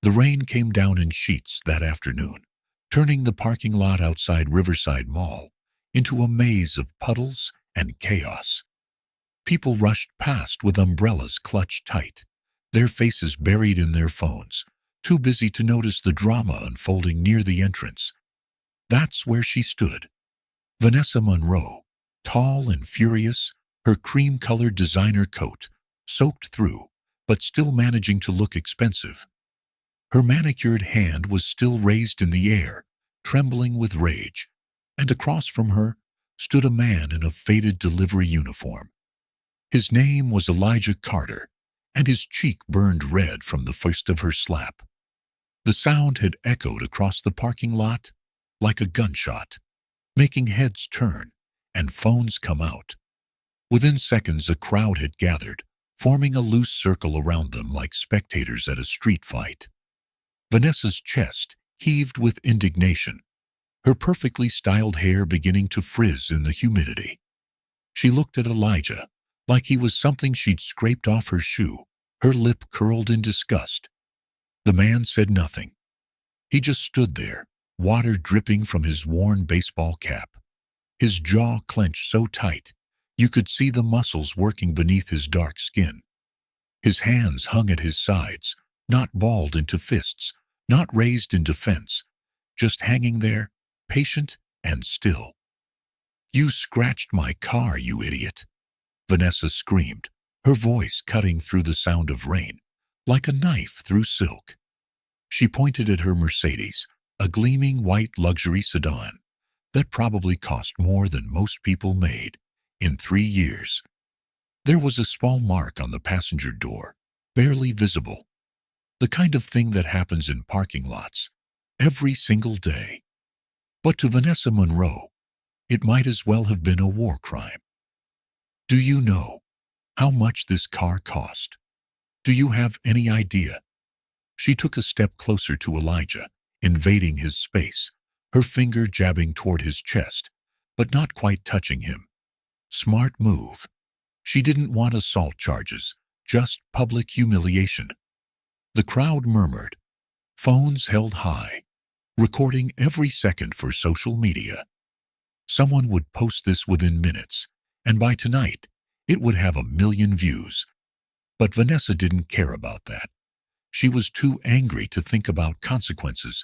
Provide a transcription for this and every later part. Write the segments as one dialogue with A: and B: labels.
A: The rain came down in sheets that afternoon, turning the parking lot outside Riverside Mall into a maze of puddles and chaos. People rushed past with umbrellas clutched tight, their faces buried in their phones, too busy to notice the drama unfolding near the entrance. That's where she stood. Vanessa Monroe, tall and furious, her cream-colored designer coat soaked through, but still managing to look expensive. Her manicured hand was still raised in the air, trembling with rage, and across from her stood a man in a faded delivery uniform. His name was Elijah Carter, and his cheek burned red from the first of her slap. The sound had echoed across the parking lot like a gunshot, making heads turn and phones come out. Within seconds, a crowd had gathered, forming a loose circle around them like spectators at a street fight. Vanessa's chest heaved with indignation, her perfectly styled hair beginning to frizz in the humidity. She looked at Elijah like he was something she'd scraped off her shoe, her lip curled in disgust. The man said nothing. He just stood there, water dripping from his worn baseball cap. His jaw clenched so tight, you could see the muscles working beneath his dark skin. His hands hung at his sides, not balled into fists, not raised in defense, just hanging there, patient and still. "You scratched my car, you idiot," Vanessa screamed, her voice cutting through the sound of rain, like a knife through silk. She pointed at her Mercedes, a gleaming white luxury sedan that probably cost more than most people made in 3 years. There was a small mark on the passenger door, barely visible. The kind of thing that happens in parking lots every single day. But to Vanessa Monroe, it might as well have been a war crime. "Do you know how much this car cost? Do you have any idea?" She took a step closer to Elijah, invading his space, her finger jabbing toward his chest, but not quite touching him. Smart move. She didn't want assault charges, just public humiliation. The crowd murmured, phones held high, recording every second for social media. Someone would post this within minutes, and by tonight, it would have 1 million views. But Vanessa didn't care about that. She was too angry to think about consequences.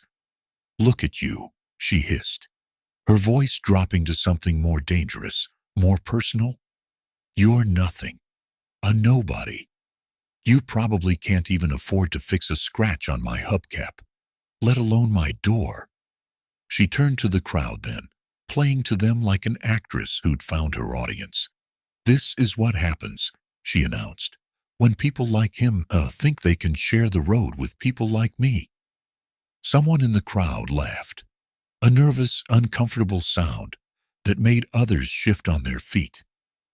A: "Look at you," she hissed, her voice dropping to something more dangerous, more personal. "You're nothing. A nobody. You probably can't even afford to fix a scratch on my hubcap, let alone my door." She turned to the crowd then, playing to them like an actress who'd found her audience. "This is what happens," she announced, "when people like him think they can share the road with people like me." Someone in the crowd laughed, a nervous, uncomfortable sound that made others shift on their feet.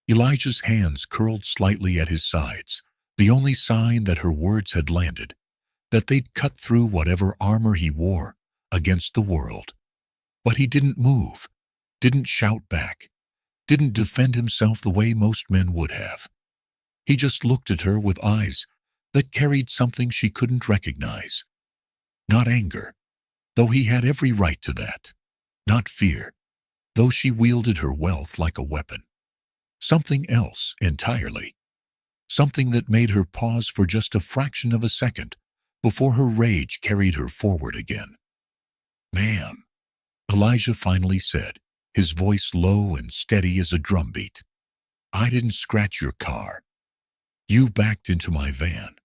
A: Elijah's hands curled slightly at his sides, the only sign that her words had landed, that they'd cut through whatever armor he wore against the world. But he didn't move, didn't shout back, didn't defend himself the way most men would have. He just looked at her with eyes that carried something she couldn't recognize. Not anger, though he had every right to that. Not fear, though she wielded her wealth like a weapon. Something else entirely. Something that made her pause for just a fraction of a second before her rage carried her forward again. "Ma'am," Elijah finally said, his voice low and steady as a drumbeat, "I didn't scratch your car. You backed into my van."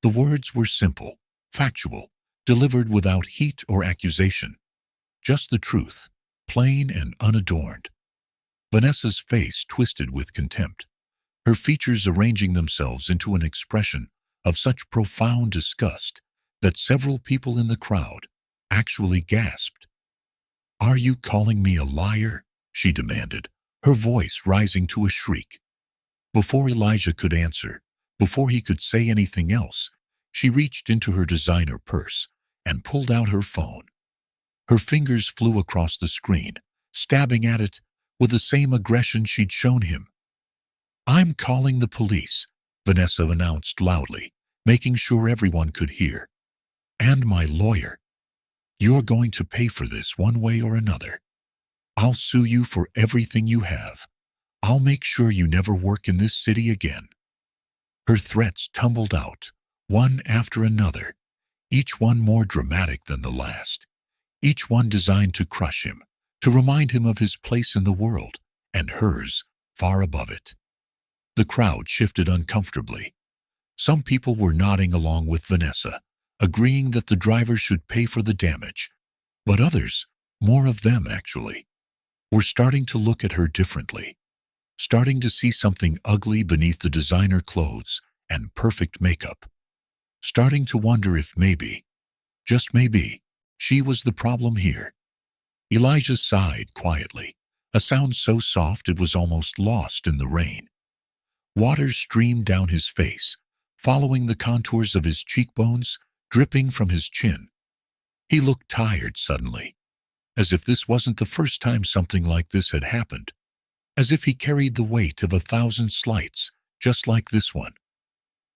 A: The words were simple, factual, delivered without heat or accusation. Just the truth, plain and unadorned. Vanessa's face twisted with contempt, her features arranging themselves into an expression of such profound disgust that several people in the crowd actually gasped. "Are you calling me a liar?" she demanded, her voice rising to a shriek. Before Elijah could answer, before he could say anything else, she reached into her designer purse and pulled out her phone. Her fingers flew across the screen, stabbing at it with the same aggression she'd shown him. "I'm calling the police," Vanessa announced loudly, making sure everyone could hear. And my lawyer. You're going to pay for this one way or another. I'll sue you for everything you have. I'll make sure you never work in this city again." Her threats tumbled out, one after another, each one more dramatic than the last, each one designed to crush him, to remind him of his place in the world, and hers far above it. The crowd shifted uncomfortably. Some people were nodding along with Vanessa, agreeing that the driver should pay for the damage, but others, more of them actually, were starting to look at her differently, starting to see something ugly beneath the designer clothes and perfect makeup, starting to wonder if maybe, just maybe, she was the problem here. Elijah sighed quietly, a sound so soft it was almost lost in the rain. Water streamed down his face, following the contours of his cheekbones, dripping from his chin. He looked tired suddenly, as if this wasn't the first time something like this had happened, as if he carried the weight of 1,000 slights, just like this one.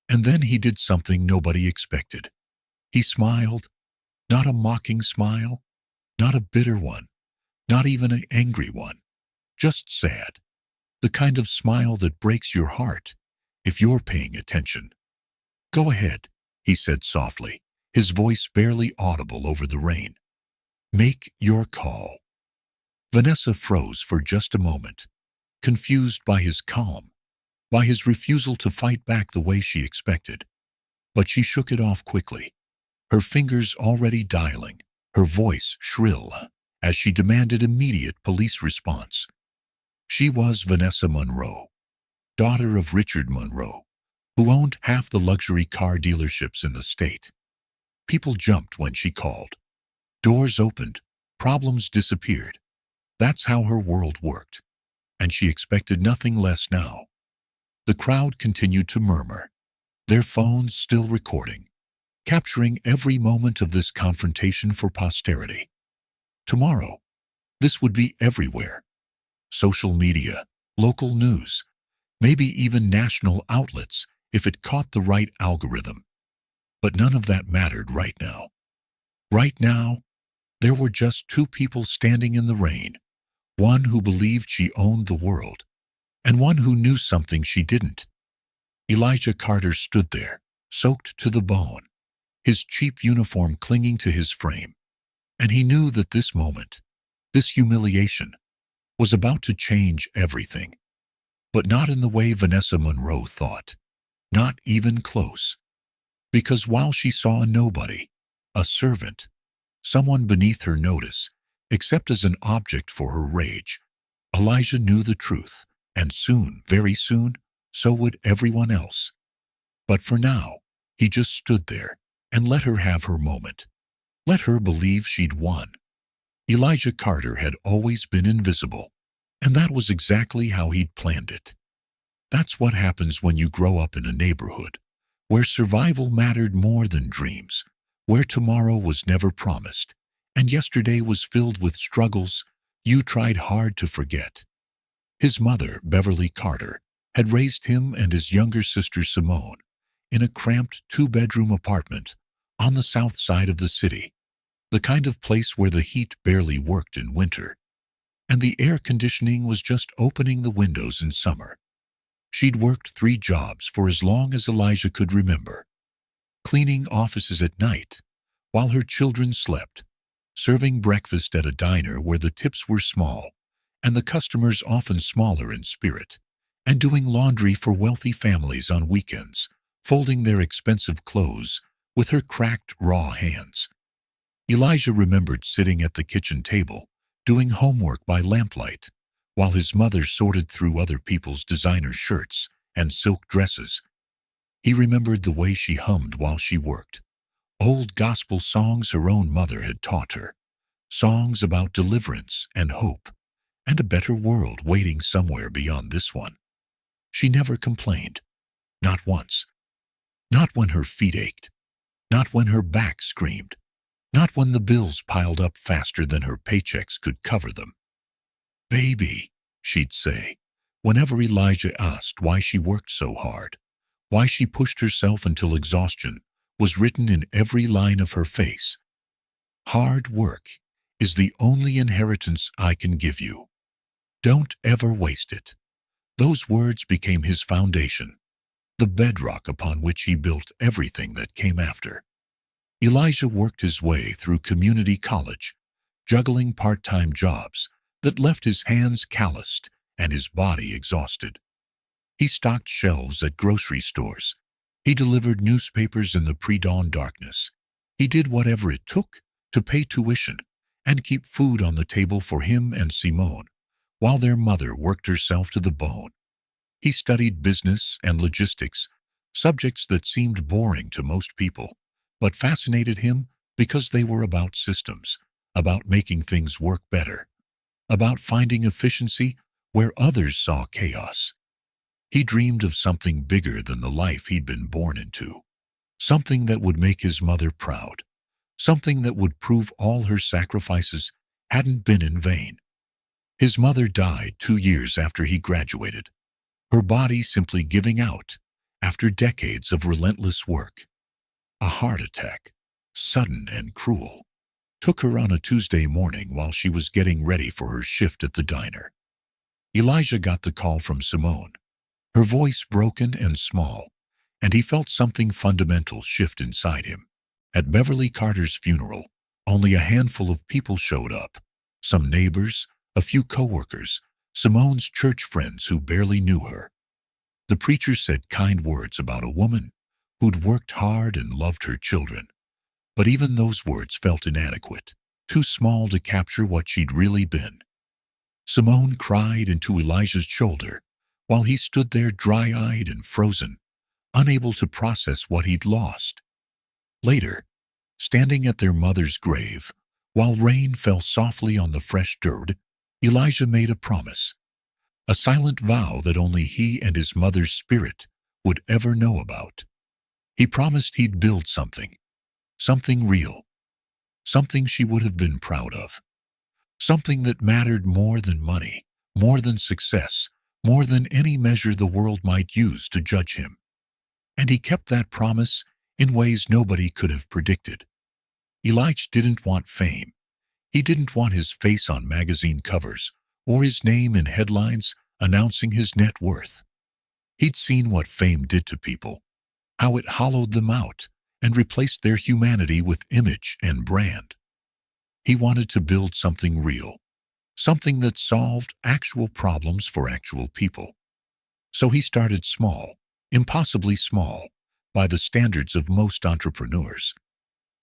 A: And then he did something nobody expected. He smiled, not a mocking smile, not a bitter one, not even an angry one, just sad, the kind of smile that breaks your heart if you're paying attention. "Go ahead," he said softly, his voice barely audible over the rain. "Make your call." Vanessa froze for just a moment, confused by his calm, by his refusal to fight back the way she expected. But she shook it off quickly, her fingers already dialing, her voice shrill, as she demanded immediate police response. She was Vanessa Monroe, daughter of Richard Monroe, who owned half the luxury car dealerships in the state. People jumped when she called. Doors opened, problems disappeared. That's how her world worked, and she expected nothing less now. The crowd continued to murmur, their phones still recording, capturing every moment of this confrontation for posterity. Tomorrow, this would be everywhere. Social media, local news, maybe even national outlets if it caught the right algorithm. But none of that mattered right now. Right now, there were just two people standing in the rain, one who believed she owned the world, and one who knew something she didn't. Elijah Carter stood there, soaked to the bone, his cheap uniform clinging to his frame, and he knew that this moment, this humiliation, was about to change everything. But not in the way Vanessa Monroe thought, not even close. Because while she saw a nobody, a servant, someone beneath her notice, except as an object for her rage, Elijah knew the truth, and soon, very soon, so would everyone else. But for now, he just stood there and let her have her moment. Let her believe she'd won. Elijah Carter had always been invisible, and that was exactly how he'd planned it. That's what happens when you grow up in a neighborhood where survival mattered more than dreams, where tomorrow was never promised, and yesterday was filled with struggles you tried hard to forget. His mother, Beverly Carter, had raised him and his younger sister Simone in a cramped two-bedroom apartment on the south side of the city, the kind of place where the heat barely worked in winter, and the air conditioning was just opening the windows in summer. She'd worked 3 jobs for as long as Elijah could remember, cleaning offices at night while her children slept, serving breakfast at a diner where the tips were small and the customers often smaller in spirit, and doing laundry for wealthy families on weekends, folding their expensive clothes with her cracked, raw hands. Elijah remembered sitting at the kitchen table, doing homework by lamplight, while his mother sorted through other people's designer shirts and silk dresses. He remembered the way she hummed while she worked, old gospel songs her own mother had taught her, songs about deliverance and hope, and a better world waiting somewhere beyond this one. She never complained, not once. Not when her feet ached, not when her back screamed, not when the bills piled up faster than her paychecks could cover them. "Baby," she'd say, whenever Elijah asked why she worked so hard, why she pushed herself until exhaustion was written in every line of her face. Hard work is the only inheritance I can give you. Don't ever waste it. Those words became his foundation, the bedrock upon which he built everything that came after. Elijah worked his way through community college, juggling part-time jobs that left his hands calloused and his body exhausted. He stocked shelves at grocery stores. He delivered newspapers in the pre-dawn darkness. He did whatever it took to pay tuition and keep food on the table for him and Simone, while their mother worked herself to the bone. He studied business and logistics, subjects that seemed boring to most people, but fascinated him because they were about systems, about making things work better, about finding efficiency where others saw chaos. He dreamed of something bigger than the life he'd been born into, something that would make his mother proud, something that would prove all her sacrifices hadn't been in vain. His mother died 2 years after he graduated, her body simply giving out after decades of relentless work. A heart attack, sudden and cruel, took her on a Tuesday morning while she was getting ready for her shift at the diner. Elijah got the call from Simone, her voice broken and small, and he felt something fundamental shift inside him. At Beverly Carter's funeral, only a handful of people showed up. Some neighbors, a few coworkers, Simone's church friends who barely knew her. The preacher said kind words about a woman who'd worked hard and loved her children. But even those words felt inadequate, too small to capture what she'd really been. Simone cried into Elijah's shoulder while he stood there dry-eyed and frozen, unable to process what he'd lost. Later, standing at their mother's grave, while rain fell softly on the fresh dirt, Elijah made a promise, a silent vow that only he and his mother's spirit would ever know about. He promised he'd build something real, something she would have been proud of, something that mattered more than money, more than success, more than any measure the world might use to judge him. And he kept that promise in ways nobody could have predicted. Elijah didn't want fame. He didn't want his face on magazine covers or his name in headlines announcing his net worth. He'd seen what fame did to people, how it hollowed them out and replaced their humanity with image and brand. He wanted to build something real, something that solved actual problems for actual people. So he started small, impossibly small, by the standards of most entrepreneurs.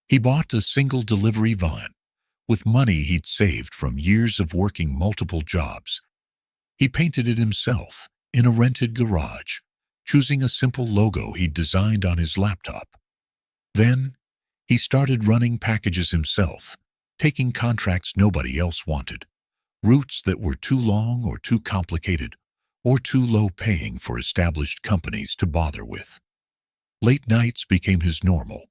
A: He bought a single delivery van with money he'd saved from years of working multiple jobs. He painted it himself in a rented garage, choosing a simple logo he'd designed on his laptop. Then, he started running packages himself, taking contracts nobody else wanted, routes that were too long or too complicated or too low-paying for established companies to bother with. Late nights became his normal.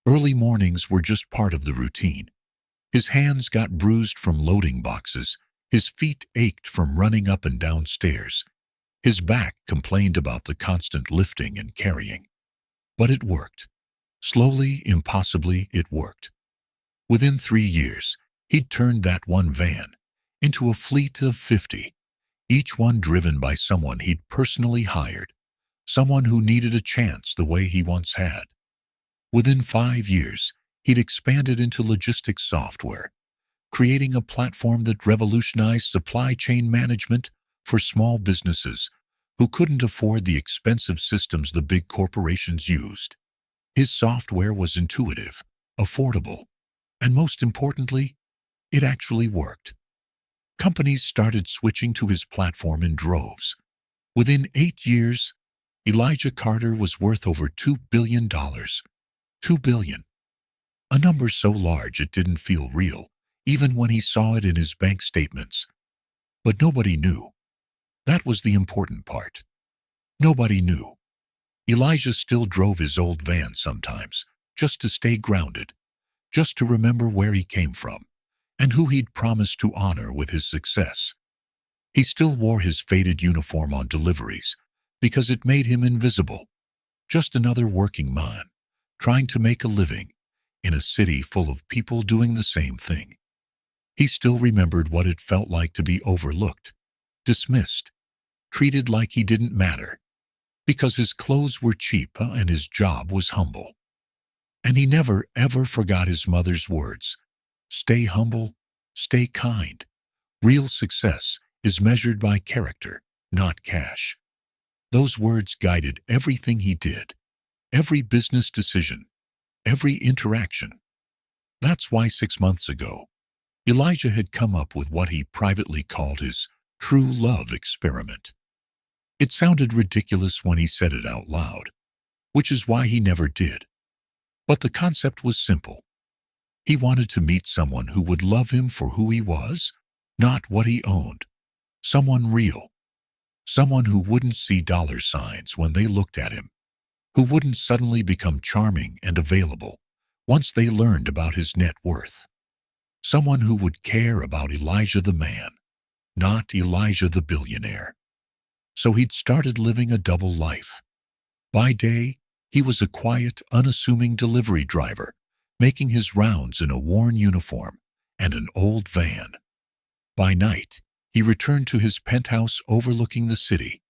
A: Early mornings were just part of the routine. His hands got bruised from loading boxes, his feet ached from running up and down stairs. His back complained about the constant lifting and carrying. But it worked. Slowly, impossibly, it worked. Within 3 years, he'd turned that one van into a fleet of 50, each one driven by someone he'd personally hired, someone who needed a chance the way he once had. Within 5 years, he'd expanded into logistics software, creating a platform that revolutionized supply chain management for small businesses who couldn't afford the expensive systems the big corporations used. His software was intuitive, affordable, and most importantly, it actually worked. Companies started switching to his platform in droves. Within 8 years, Elijah Carter was worth over $2 billion. $2 billion. A number so large it didn't feel real, even when he saw it in his bank statements. But nobody knew. That was the important part. Nobody knew. Elijah still drove his old van sometimes, just to stay grounded, just to remember where he came from, and who he'd promised to honor with his success. He still wore his faded uniform on deliveries, because it made him invisible. Just another working man, trying to make a living in a city full of people doing the same thing. He still remembered what it felt like to be overlooked, dismissed, treated like he didn't matter, because his clothes were cheap and his job was humble. And he never, ever forgot his mother's words: stay humble, stay kind. Real success is measured by character, not cash. Those words guided everything he did, every business decision, every interaction. That's why 6 months ago, Elijah had come up with what he privately called his true love experiment. It sounded ridiculous when he said it out loud, which is why he never did. But the concept was simple. He wanted to meet someone who would love him for who he was, not what he owned. Someone real. Someone who wouldn't see dollar signs when they looked at him, who wouldn't suddenly become charming and available once they learned about his net worth. Someone who would care about Elijah the man, not Elijah the billionaire. So he'd started living a double life. By day, he was a quiet, unassuming delivery driver, making his rounds in a worn uniform and an old van. By night, he returned to his penthouse overlooking the city,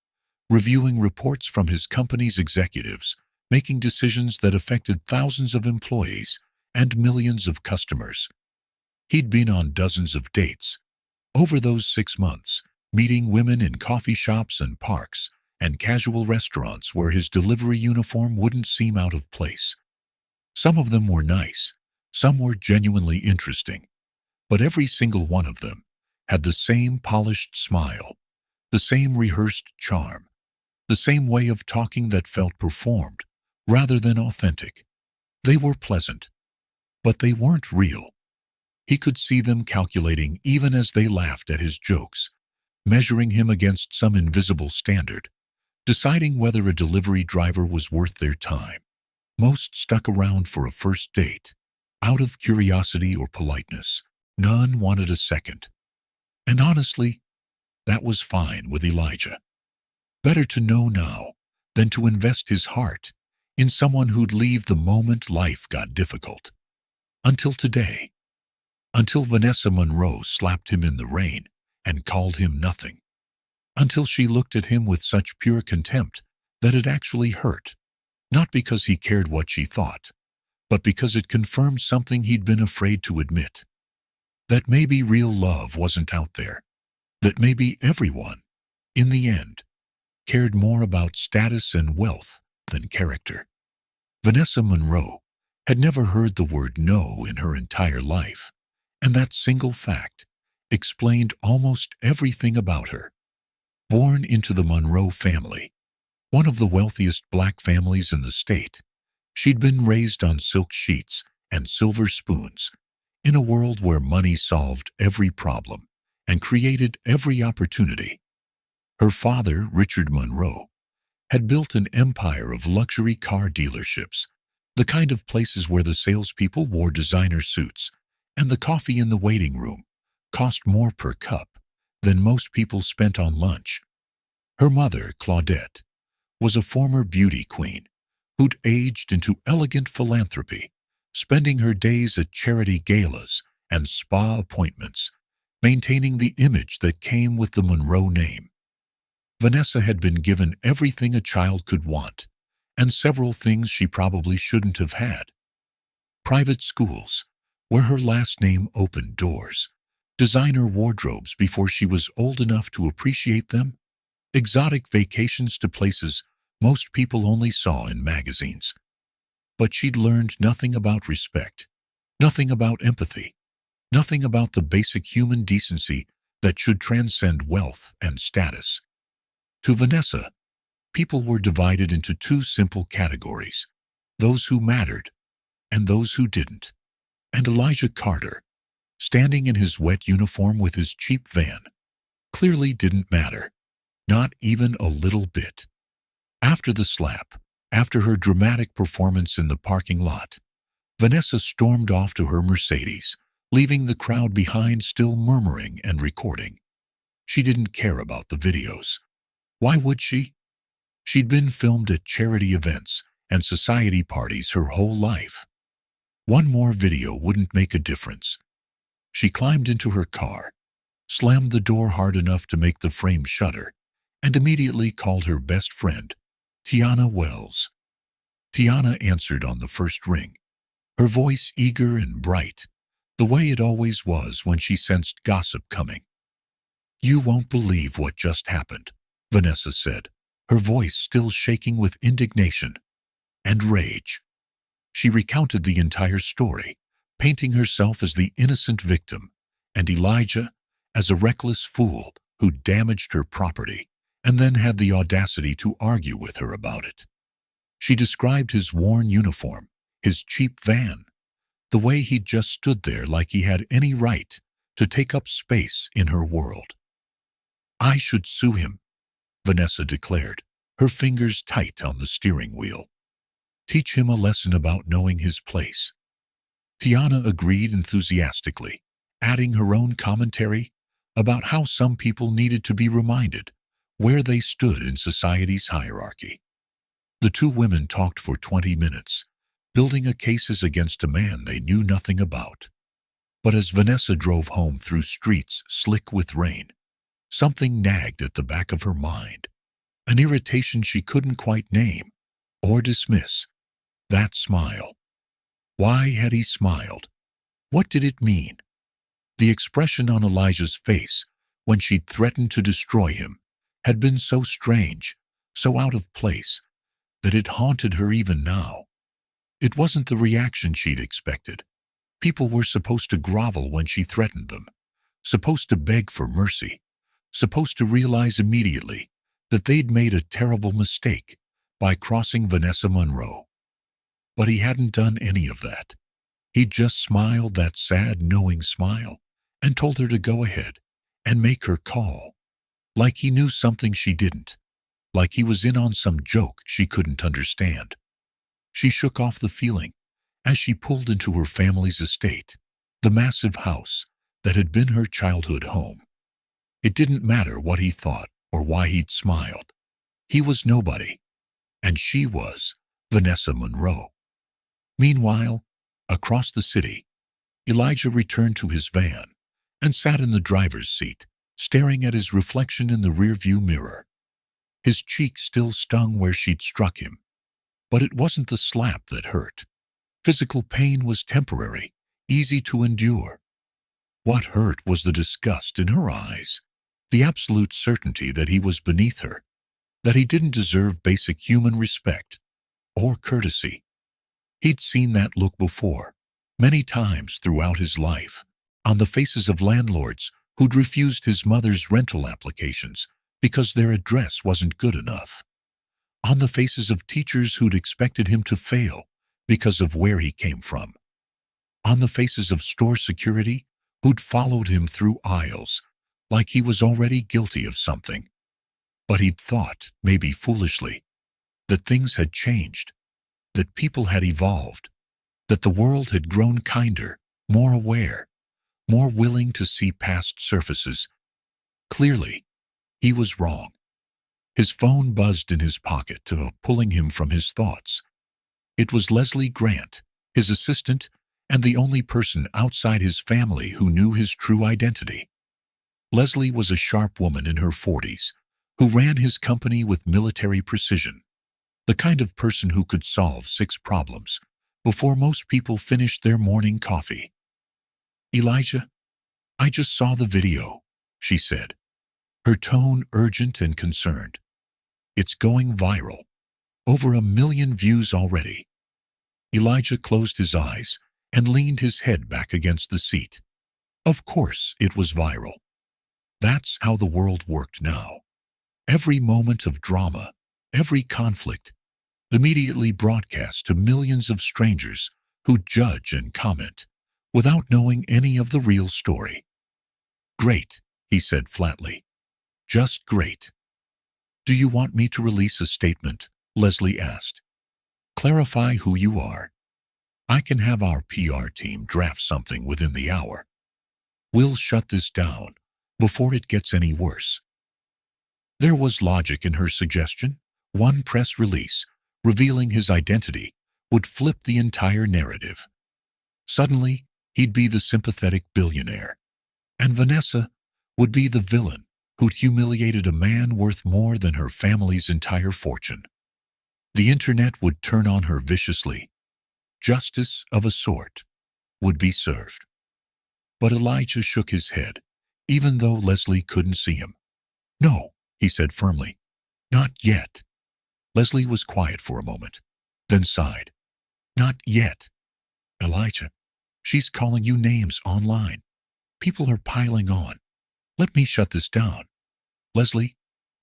A: reviewing reports from his company's executives, making decisions that affected thousands of employees and millions of customers. He'd been on dozens of dates over those 6 months, meeting women in coffee shops and parks and casual restaurants where his delivery uniform wouldn't seem out of place. Some of them were nice, some were genuinely interesting, but every single one of them had the same polished smile, the same rehearsed charm, the same way of talking that felt performed rather than authentic. They were pleasant, but they weren't real. He could see them calculating even as they laughed at his jokes, measuring him against some invisible standard, deciding whether a delivery driver was worth their time. Most stuck around for a first date, out of curiosity or politeness. None wanted a second. And honestly, that was fine with Elijah. Better to know now than to invest his heart in someone who'd leave the moment life got difficult. Until today. Until Vanessa Monroe slapped him in the rain and called him nothing. Until she looked at him with such pure contempt that it actually hurt, not because he cared what she thought, but because it confirmed something he'd been afraid to admit. That maybe real love wasn't out there. That maybe everyone, in the end, cared more about status and wealth than character. Vanessa Monroe had never heard the word no in her entire life, and that single fact explained almost everything about her. Born into the Monroe family, one of the wealthiest black families in the state, she'd been raised on silk sheets and silver spoons in a world where money solved every problem and created every opportunity. Her father, Richard Monroe, had built an empire of luxury car dealerships, the kind of places where the salespeople wore designer suits and the coffee in the waiting room cost more per cup than most people spent on lunch. Her mother, Claudette, was a former beauty queen who'd aged into elegant philanthropy, spending her days at charity galas and spa appointments, maintaining the image that came with the Monroe name. Vanessa had been given everything a child could want, and several things she probably shouldn't have had. Private schools, where her last name opened doors, designer wardrobes before she was old enough to appreciate them, exotic vacations to places most people only saw in magazines. But she'd learned nothing about respect, nothing about empathy, nothing about the basic human decency that should transcend wealth and status. To Vanessa, people were divided into two simple categories: those who mattered and those who didn't. And Elijah Carter, standing in his wet uniform with his cheap van, clearly didn't matter, not even a little bit. After the slap, after her dramatic performance in the parking lot, Vanessa stormed off to her Mercedes, leaving the crowd behind still murmuring and recording. She didn't care about the videos. Why would she? She'd been filmed at charity events and society parties her whole life. One more video wouldn't make a difference. She climbed into her car, slammed the door hard enough to make the frame shudder, and immediately called her best friend, Tiana Wells. Tiana answered on the first ring, her voice eager and bright, the way it always was when she sensed gossip coming. "You won't believe what just happened," Vanessa said, her voice still shaking with indignation and rage. She recounted the entire story, painting herself as the innocent victim and Elijah as a reckless fool who damaged her property and then had the audacity to argue with her about it. She described his worn uniform, his cheap van, the way he'd just stood there like he had any right to take up space in her world. "I should sue him," Vanessa declared, her fingers tight on the steering wheel. "Teach him a lesson about knowing his place." Tiana agreed enthusiastically, adding her own commentary about how some people needed to be reminded where they stood in society's hierarchy. The two women talked for 20 minutes, building a case against a man they knew nothing about. But as Vanessa drove home through streets slick with rain, something nagged at the back of her mind, an irritation she couldn't quite name or dismiss. That smile. Why had he smiled? What did it mean? The expression on Elijah's face when she'd threatened to destroy him had been so strange, so out of place, that it haunted her even now. It wasn't the reaction she'd expected. People were supposed to grovel when she threatened them, supposed to beg for mercy, supposed to realize immediately that they'd made a terrible mistake by crossing Vanessa Monroe. But he hadn't done any of that. He'd just smiled that sad, knowing smile and told her to go ahead and make her call, like he knew something she didn't, like he was in on some joke she couldn't understand. She shook off the feeling as she pulled into her family's estate, the massive house that had been her childhood home. It didn't matter what he thought or why he'd smiled. He was nobody, and she was Vanessa Monroe. Meanwhile, across the city, Elijah returned to his van and sat in the driver's seat, staring at his reflection in the rearview mirror. His cheek still stung where she'd struck him, but it wasn't the slap that hurt. Physical pain was temporary, easy to endure. What hurt was the disgust in her eyes, the absolute certainty that he was beneath her, that he didn't deserve basic human respect or courtesy. He'd seen that look before, many times throughout his life, on the faces of landlords who'd refused his mother's rental applications because their address wasn't good enough, on the faces of teachers who'd expected him to fail because of where he came from, on the faces of store security who'd followed him through aisles like he was already guilty of something. But he'd thought, maybe foolishly, that things had changed, that people had evolved, that the world had grown kinder, more aware, more willing to see past surfaces. Clearly, he was wrong. His phone buzzed in his pocket, pulling him from his thoughts. It was Leslie Grant, his assistant, and the only person outside his family who knew his true identity. Leslie was a sharp woman in her 40s, who ran his company with military precision, the kind of person who could solve 6 problems before most people finished their morning coffee. "Elijah, I just saw the video," she said, her tone urgent and concerned. "It's going viral. Over 1 million views already." Elijah closed his eyes and leaned his head back against the seat. Of course it was viral. That's how the world worked now. Every moment of drama, every conflict, immediately broadcast to millions of strangers who judge and comment without knowing any of the real story. "Great," he said flatly. "Just great." "Do you want me to release a statement?" Leslie asked. "Clarify who you are. I can have our PR team draft something within the hour. We'll shut this down before it gets any worse." There was logic in her suggestion. One press release revealing his identity, would flip the entire narrative. Suddenly, he'd be the sympathetic billionaire, and Vanessa would be the villain who'd humiliated a man worth more than her family's entire fortune. The internet would turn on her viciously. Justice of a sort would be served. But Elijah shook his head, even though Leslie couldn't see him. "No," he said firmly. "Not yet." Leslie was quiet for a moment, then sighed. "Not yet. Elijah, she's calling you names online. People are piling on. Let me shut this down." "Leslie,"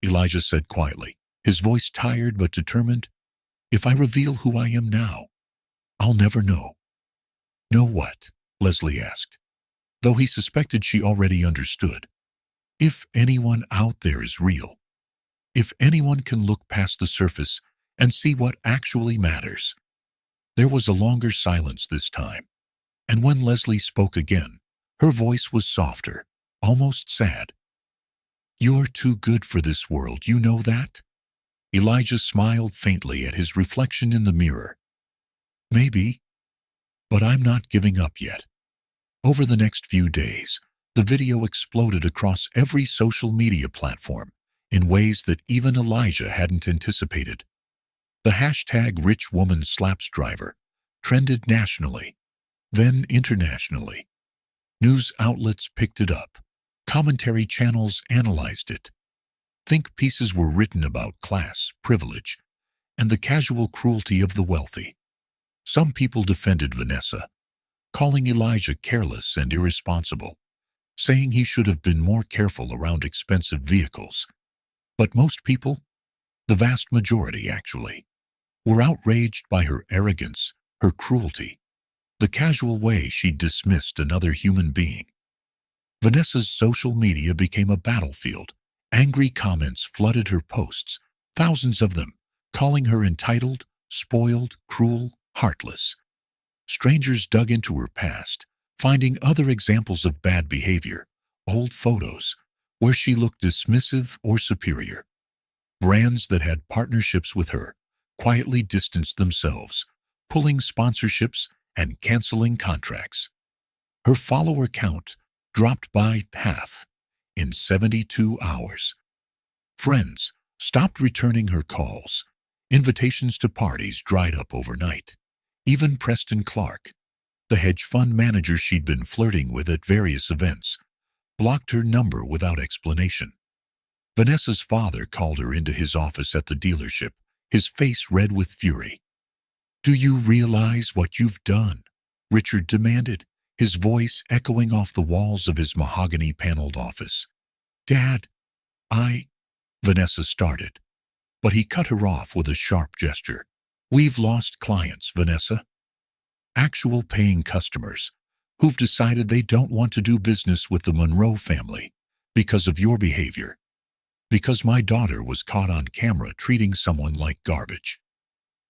A: Elijah said quietly, his voice tired but determined, "if I reveal who I am now, I'll never know." "Know what?" Leslie asked, though he suspected she already understood. "If anyone out there is real, if anyone can look past the surface and see what actually matters." There was a longer silence this time, and when Leslie spoke again, her voice was softer, almost sad. "You're too good for this world, you know that?" Elijah smiled faintly at his reflection in the mirror. "Maybe, but I'm not giving up yet." Over the next few days, the video exploded across every social media platform in ways that even Elijah hadn't anticipated. The hashtag #RichWomanSlapsDriver trended nationally, then internationally. News outlets picked it up. Commentary channels analyzed it. Think pieces were written about class, privilege, and the casual cruelty of the wealthy. Some people defended Vanessa, calling Elijah careless and irresponsible, saying he should have been more careful around expensive vehicles. But most people, the vast majority actually, were outraged by her arrogance, her cruelty, the casual way she dismissed another human being. Vanessa's social media became a battlefield. Angry comments flooded her posts, thousands of them, calling her entitled, spoiled, cruel, heartless. Strangers dug into her past, finding other examples of bad behavior, old photos, where she looked dismissive or superior. Brands that had partnerships with her quietly distanced themselves, pulling sponsorships and canceling contracts. Her follower count dropped by half in 72 hours. Friends stopped returning her calls. Invitations to parties dried up overnight. Even Preston Clark, the hedge fund manager she'd been flirting with at various events, blocked her number without explanation. Vanessa's father called her into his office at the dealership, his face red with fury. "Do you realize what you've done?" Richard demanded, his voice echoing off the walls of his mahogany-paneled office. "Dad, Vanessa started, but he cut her off with a sharp gesture. "We've lost clients, Vanessa. Actual paying customers who've decided they don't want to do business with the Monroe family because of your behavior. Because my daughter was caught on camera treating someone like garbage."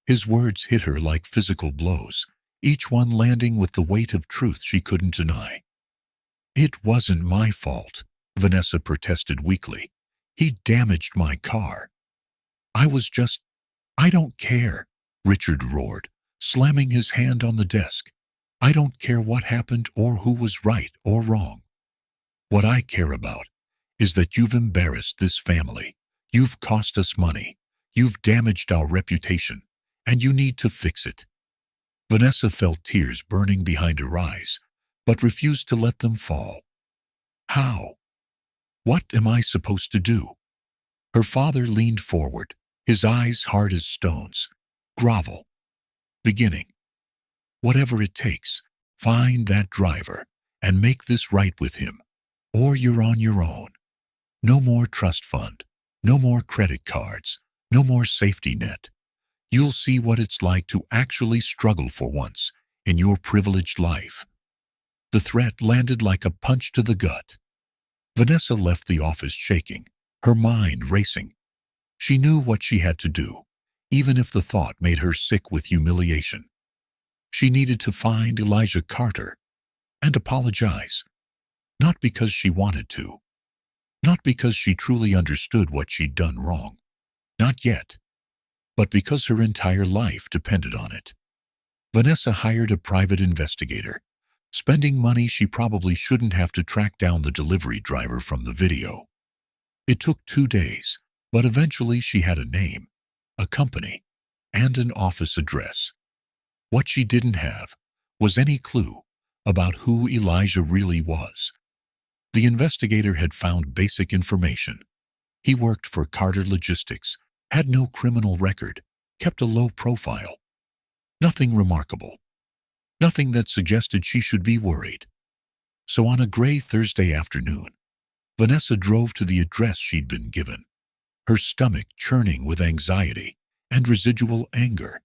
A: His words hit her like physical blows, each one landing with the weight of truth she couldn't deny. "It wasn't my fault," Vanessa protested weakly. "He damaged my car. I don't care," Richard roared, slamming his hand on the desk. "I don't care what happened or who was right or wrong. What I care about is that you've embarrassed this family. You've cost us money. You've damaged our reputation, and you need to fix it." Vanessa felt tears burning behind her eyes, but refused to let them fall. "How? What am I supposed to do?" Her father leaned forward, his eyes hard as stones. "Grovel. Beginning. Whatever it takes, find that driver and make this right with him, or you're on your own. No more trust fund, no more credit cards, no more safety net. You'll see what it's like to actually struggle for once in your privileged life." The threat landed like a punch to the gut. Vanessa left the office shaking, her mind racing. She knew what she had to do, even if the thought made her sick with humiliation. She needed to find Elijah Carter and apologize, not because she wanted to, not because she truly understood what she'd done wrong. Not yet. but because her entire life depended on it. Vanessa hired a private investigator, spending money she probably shouldn't have to track down the delivery driver from the video. It took 2 days, but eventually she had a name, a company, and an office address. What she didn't have was any clue about who Elijah really was. The investigator had found basic information. He worked for Carter Logistics, had no criminal record, kept a low profile. Nothing remarkable. Nothing that suggested she should be worried. So on a gray Thursday afternoon, Vanessa drove to the address she'd been given, her stomach churning with anxiety and residual anger.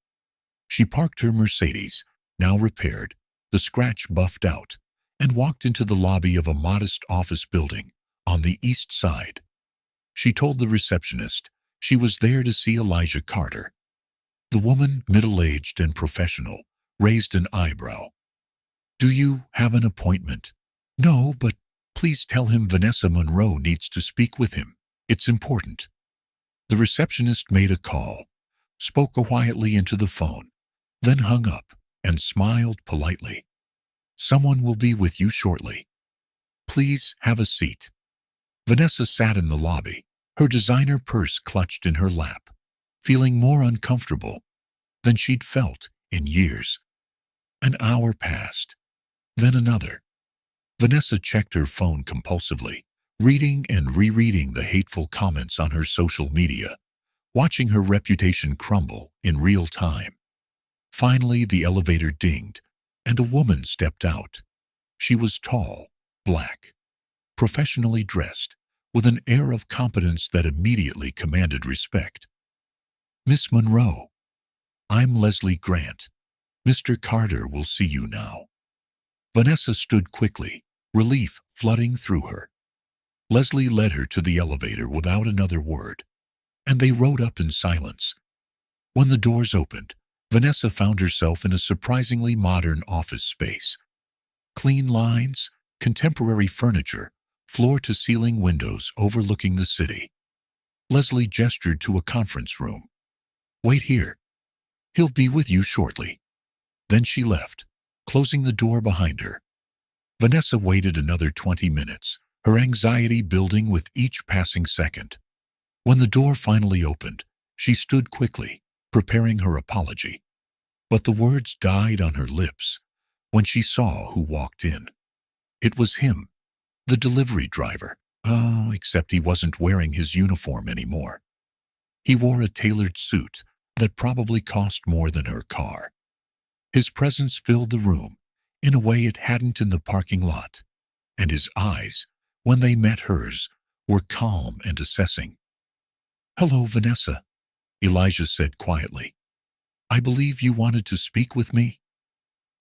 A: She parked her Mercedes, now repaired, the scratch buffed out, and walked into the lobby of a modest office building on the east side. She told the receptionist she was there to see Elijah Carter. The woman, middle-aged and professional, raised an eyebrow. "Do you have an appointment?" "No, but please tell him Vanessa Monroe needs to speak with him. It's important." The receptionist made a call, spoke quietly into the phone, then hung up and smiled politely. "Someone will be with you shortly. Please have a seat." Vanessa sat in the lobby, her designer purse clutched in her lap, feeling more uncomfortable than she'd felt in years. An hour passed, then another. Vanessa checked her phone compulsively, reading and rereading the hateful comments on her social media, watching her reputation crumble in real time. Finally, the elevator dinged, and a woman stepped out. She was tall, black, professionally dressed, with an air of competence that immediately commanded respect. "Miss Monroe, I'm Leslie Grant. Mr. Carter will see you now." Vanessa stood quickly, relief flooding through her. Leslie led her to the elevator without another word, and they rode up in silence. When the doors opened, Vanessa found herself in a surprisingly modern office space. Clean lines, contemporary furniture, floor-to-ceiling windows overlooking the city. Leslie gestured to a conference room. "Wait here. He'll be with you shortly." Then she left, closing the door behind her. Vanessa waited another 20 minutes, her anxiety building with each passing second. When the door finally opened, she stood quickly, preparing her apology. But the words died on her lips when she saw who walked in. It was him, the delivery driver. Oh, except he wasn't wearing his uniform anymore. He wore a tailored suit that probably cost more than her car. His presence filled the room in a way it hadn't in the parking lot, and his eyes, when they met hers, were calm and assessing. "Hello, Vanessa," Elijah said quietly. "I believe you wanted to speak with me?"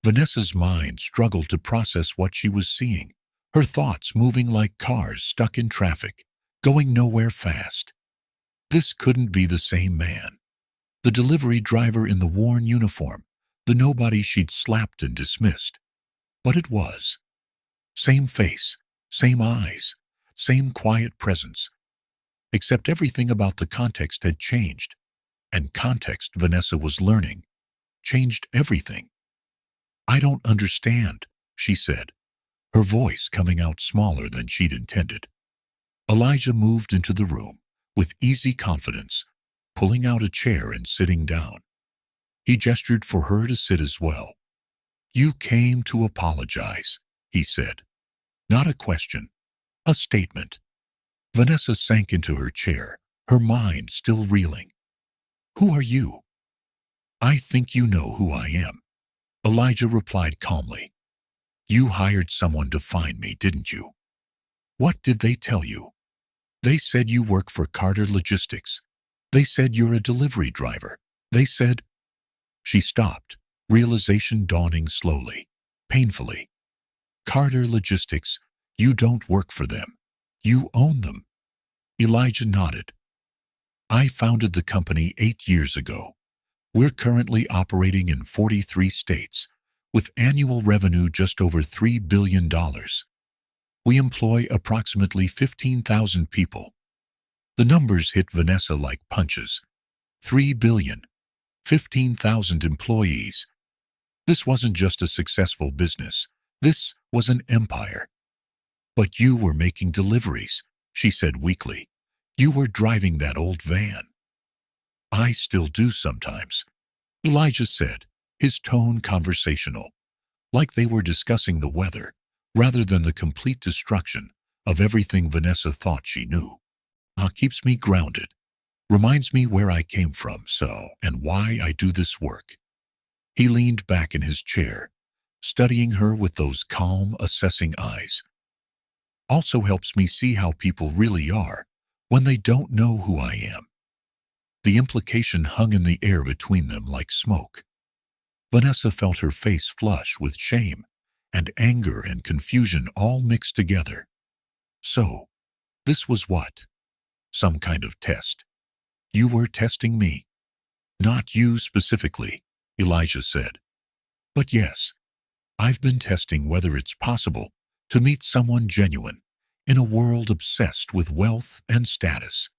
A: Vanessa's mind struggled to process what she was seeing, her thoughts moving like cars stuck in traffic, going nowhere fast. This couldn't be the same man. The delivery driver in the worn uniform, the nobody she'd slapped and dismissed. But it was. Same face, same eyes, same quiet presence. Except everything about the context had changed. And context, Vanessa was learning, changed everything. "I don't understand," she said, her voice coming out smaller than she'd intended. Elijah moved into the room with easy confidence, pulling out a chair and sitting down. He gestured for her to sit as well. "You came to apologize," he said. "Not a question, a statement." Vanessa sank into her chair, her mind still reeling. "Who are you?" "I think you know who I am," Elijah replied calmly. "You hired someone to find me, didn't you?" "What did they tell you?" "They said you work for Carter Logistics. They said you're a delivery driver. They said—" She stopped, realization dawning slowly, painfully. "Carter Logistics, you don't work for them. You own them." Elijah nodded. "I founded the company 8 years ago. We're currently operating in 43 states, with annual revenue just over $3 billion. We employ approximately 15,000 people." The numbers hit Vanessa like punches. 3 billion, 15,000 employees. This wasn't just a successful business. This was an empire. But you were making deliveries, she said weakly. You were driving that old van. I still do sometimes, Elijah said, his tone conversational, like they were discussing the weather rather than the complete destruction of everything Vanessa thought she knew. Keeps me grounded, reminds me where I came from, and why I do this work. He leaned back in his chair, studying her with those calm, assessing eyes. Also helps me see how people really are when they don't know who I am. The implication hung in the air between them like smoke. Vanessa felt her face flush with shame and anger and confusion all mixed together. So, this was what? Some kind of test. You were testing me. Not you specifically, Elijah said. But yes, I've been testing whether it's possible to meet someone genuine in a world obsessed with wealth and status.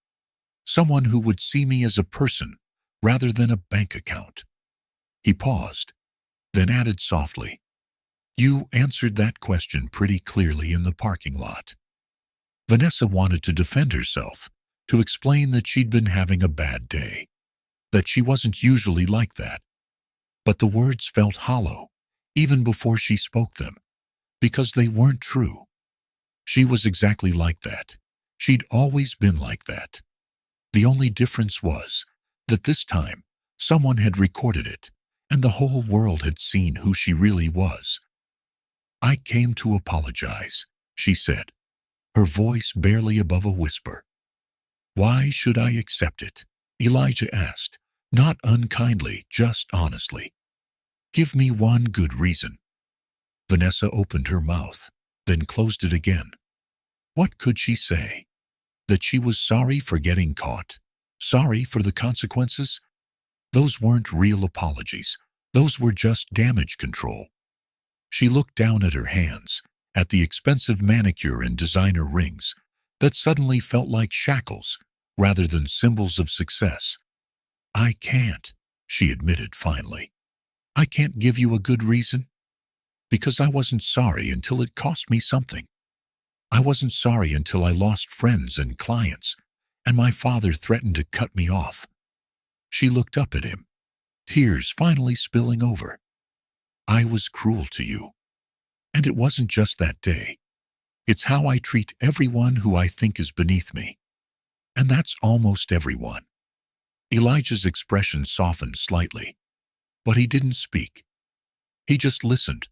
A: Someone who would see me as a person rather than a bank account. He paused, then added softly, You answered that question pretty clearly in the parking lot. Vanessa wanted to defend herself, to explain that she'd been having a bad day, that she wasn't usually like that. But the words felt hollow, even before she spoke them, because they weren't true. She was exactly like that. She'd always been like that. The only difference was that this time someone had recorded it, and the whole world had seen who she really was. I came to apologize, she said, her voice barely above a whisper. Why should I accept it? Elijah asked, not unkindly, just honestly. Give me one good reason. Vanessa opened her mouth, then closed it again. What could she say? That she was sorry for getting caught? Sorry for the consequences? Those weren't real apologies. Those were just damage control. She looked down at her hands, at the expensive manicure and designer rings that suddenly felt like shackles rather than symbols of success. I can't, she admitted finally. I can't give you a good reason. Because I wasn't sorry until it cost me something. I wasn't sorry until I lost friends and clients, and my father threatened to cut me off. She looked up at him, tears finally spilling over. I was cruel to you. And it wasn't just that day. It's how I treat everyone who I think is beneath me. And that's almost everyone. Elijah's expression softened slightly, but he didn't speak. He just listened,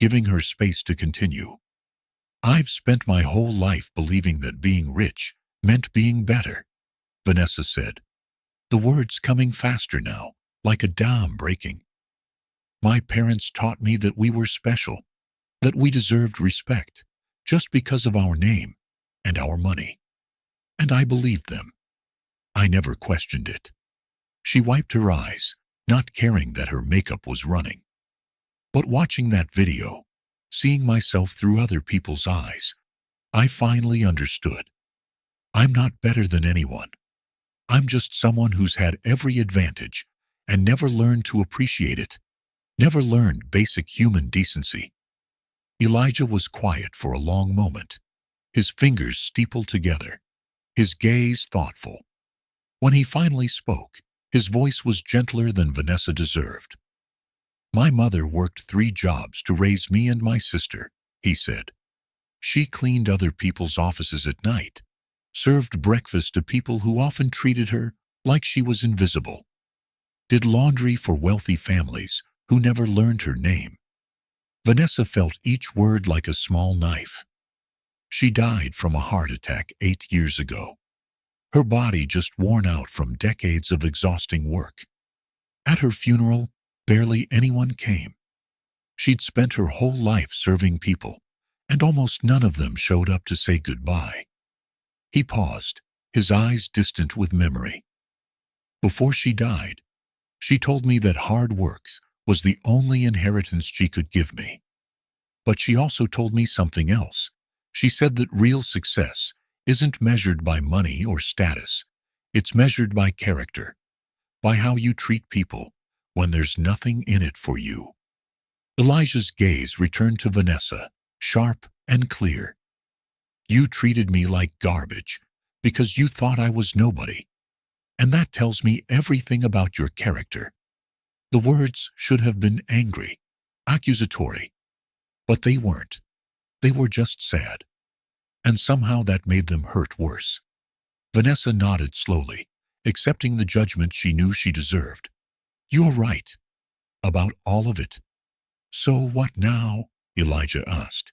A: giving her space to continue. I've spent my whole life believing that being rich meant being better, Vanessa said, the words coming faster now, like a dam breaking. My parents taught me that we were special, that we deserved respect, just because of our name and our money. And I believed them. I never questioned it. She wiped her eyes, not caring that her makeup was running. But watching that video, seeing myself through other people's eyes, I finally understood. I'm not better than anyone. I'm just someone who's had every advantage and never learned to appreciate it, never learned basic human decency. Elijah was quiet for a long moment, his fingers steepled together, his gaze thoughtful. When he finally spoke, his voice was gentler than Vanessa deserved. My mother worked 3 jobs to raise me and my sister, he said. She cleaned other people's offices at night, served breakfast to people who often treated her like she was invisible, did laundry for wealthy families who never learned her name. Vanessa felt each word like a small knife. She died from a heart attack 8 years ago, her body just worn out from decades of exhausting work. At her funeral, barely anyone came. She'd spent her whole life serving people, and almost none of them showed up to say goodbye. He paused, his eyes distant with memory. Before she died, she told me that hard work was the only inheritance she could give me. But she also told me something else. She said that real success isn't measured by money or status. It's measured by character, by how you treat people when there's nothing in it for you. Elijah's gaze returned to Vanessa, sharp and clear. You treated me like garbage because you thought I was nobody, and that tells me everything about your character. The words should have been angry, accusatory, but they weren't. They were just sad, and somehow that made them hurt worse. Vanessa nodded slowly, accepting the judgment she knew she deserved. You're right about all of it. So what now? Elijah asked.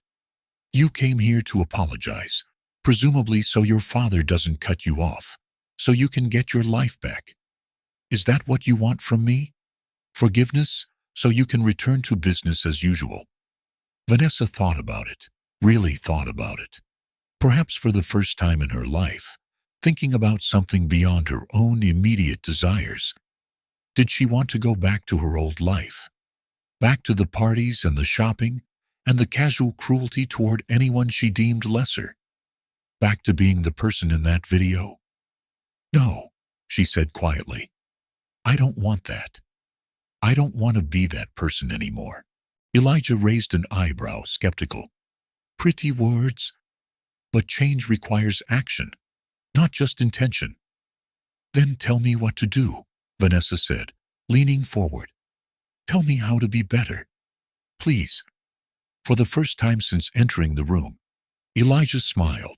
A: You came here to apologize, presumably so your father doesn't cut you off, so you can get your life back. Is that what you want from me? Forgiveness, so you can return to business as usual? Vanessa thought about it, really thought about it. Perhaps for the first time in her life, thinking about something beyond her own immediate desires. Did she want to go back to her old life? Back to the parties and the shopping and the casual cruelty toward anyone she deemed lesser? Back to being the person in that video? No, she said quietly. I don't want that. I don't want to be that person anymore. Elijah raised an eyebrow, skeptical. Pretty words, but change requires action, not just intention. Then tell me what to do, Vanessa said, leaning forward. Tell me how to be better. Please. For the first time since entering the room, Elijah smiled.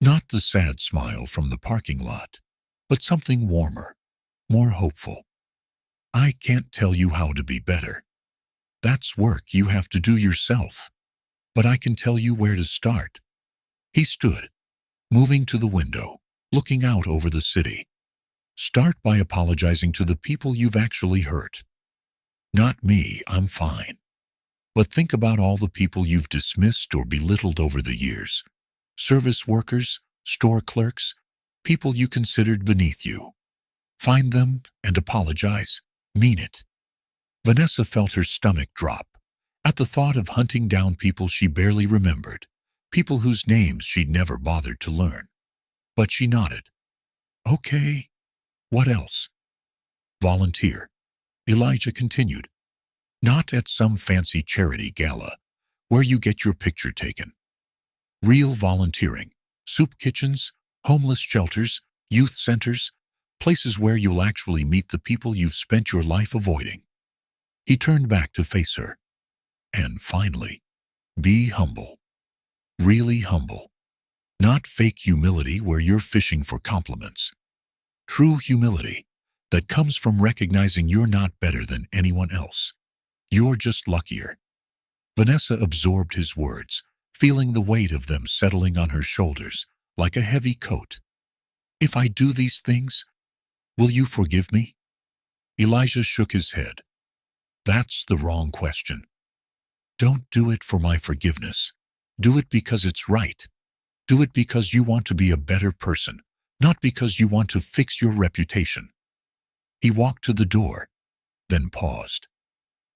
A: Not the sad smile from the parking lot, but something warmer, more hopeful. I can't tell you how to be better. That's work you have to do yourself. But I can tell you where to start. He stood, moving to the window, looking out over the city. Start by apologizing to the people you've actually hurt. Not me, I'm fine. But think about all the people you've dismissed or belittled over the years. Service workers, store clerks, people you considered beneath you. Find them and apologize. Mean it. Vanessa felt her stomach drop at the thought of hunting down people she barely remembered, people whose names she'd never bothered to learn. But she nodded. Okay. What else? Volunteer. Elijah continued. Not at some fancy charity gala where you get your picture taken. Real volunteering. Soup kitchens, homeless shelters, youth centers, places where you'll actually meet the people you've spent your life avoiding. He turned back to face her. And finally, be humble. Really humble. Not fake humility where you're fishing for compliments. True humility that comes from recognizing you're not better than anyone else. You're just luckier. Vanessa absorbed his words, feeling the weight of them settling on her shoulders like a heavy coat. If I do these things, will you forgive me? Elijah shook his head. That's the wrong question. Don't do it for my forgiveness. Do it because it's right. Do it because you want to be a better person, not because you want to fix your reputation. He walked to the door, then paused.